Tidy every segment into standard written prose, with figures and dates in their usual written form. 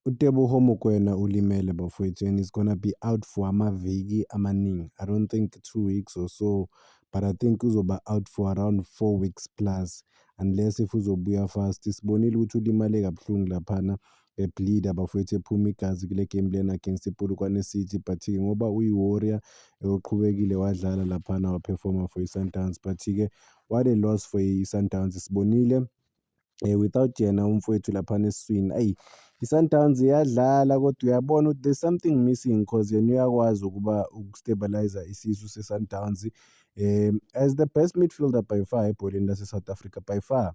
uTeboho Mokoena ulimele bafowethu and he's gonna be out for amaviki amaningi. I don't think 2 weeks or so, but I think uzoba out for around 4 weeks plus unless if uzobuya fast. Sibonile ukuthi ulimale kabuhlungu laphana ebleed bafowethu ephuma igazi kule game lena against iPolokwane City, but-ke ngoba uyi-warrior uqhubekile wadlala laphana waperforma for i-Sundowns, but-ke what a loss for i-Sundowns. Sibonile without yena umfowethu laphana esiswini, ayi i-Sundowns iyadlala kodwa uyabona ukuthi there's something missing cause yena uyakwazi ukustabilize isisu se-Sundowns. As the best midfielder by far ebholeni lase-South Africa, by far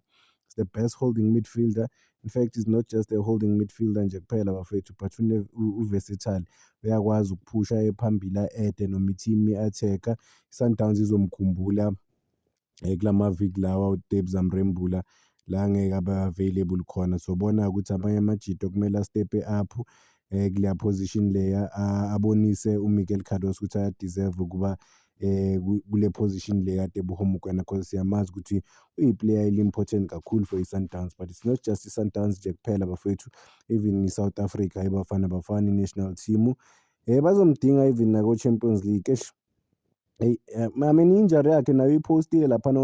is the best holding midfielder. In fact, he's not just a holding midfielder nje kuphela bafethu, but u-versatile, uyakwazi ukuphusha ephambili a-ede noma i-team i-attacker. I-Sundowns izomkhumbula kulamaviki lawa uDebs Amrembula la ngeke abe available khona. So bona ukuthi amanye amajito kumele astepe up kuleya position leya, abonise uMichael Khados ukuthi ayadeserve ukuba kule position le kade Mokoena, because siyamazi ukuthi uyiplayer important kakhulu for i-Sundowns. But it's not just i-Sundowns nje kuphela bafethu, even i-South Africa iBafana Bafana i-national team bazomdinga even nako-Champions League. Hey, I mean injury yakhe nayo ipostile laphana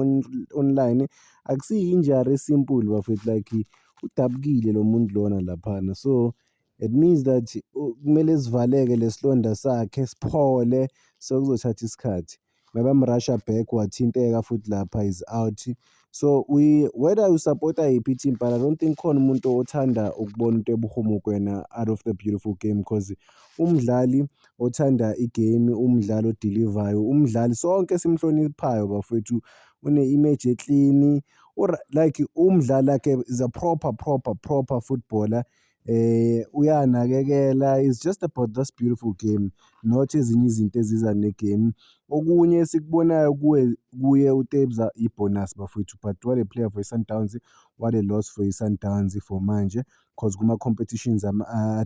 online, akusiyi injury simple bafethu, like udabukile lo muntu lona laphana. So it means that kumele sivaleke lesilonda sakhe siphole, so kuzothatha isikhathi. Mabamrusha back wathinteka futhi lapha is out. So whether you support yiphi team, but I don't think khona umuntu othanda ukubona uTeboho Mokoena out of the beautiful game, because umdlali othanda igame, umdlali odelivayo, umdlali sonke simhloniphayo bafethu, une-image eclean, or like umdlali like is a proper footballer. Uyanakekela, it's just about this beautiful game, not ezinye izinto eziza negame. Okunye esikubonayo kuye uTebza ibonus bafethu, but what a player for i-Sundowns, what a loss for i-Sundowns for manje, because kuma-competitions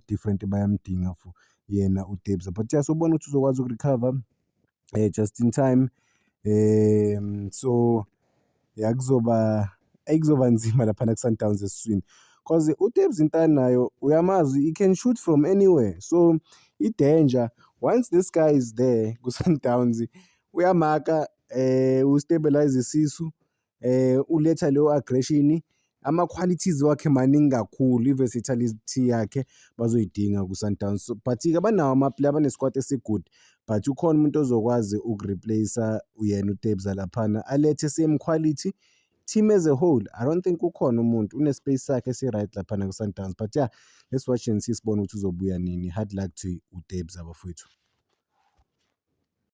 different bayamdinga for yena uTebza. But sobona ukuthi uzokwazi ukurecover just in time. So kuzoba nzima laphana ku-Sundowns esiswini, because uTebza intana nayo uyamazi, he can shoot from anywhere. So i-danger, once this guy is there ku-Sundowns, uyamaka ustabilize isisu, uletha leyo aggression, ama-qualities wakhe maningi kakhulu, i-versatility yakhe bazoyidinga ku-Sundowns. But-ke banawo ama-player, bane-squad esi-good, but ukhona umuntu ozokwazi ukureplace yena uTebza laphana, alethe same quality team as a whole. I don't think ukhona umuntu une-space sakhe esi-right laphana ku-Sundowns. But let's watch and see, sibone ukuthi uzobuya nini. Hard luck to uTebza bafowethu.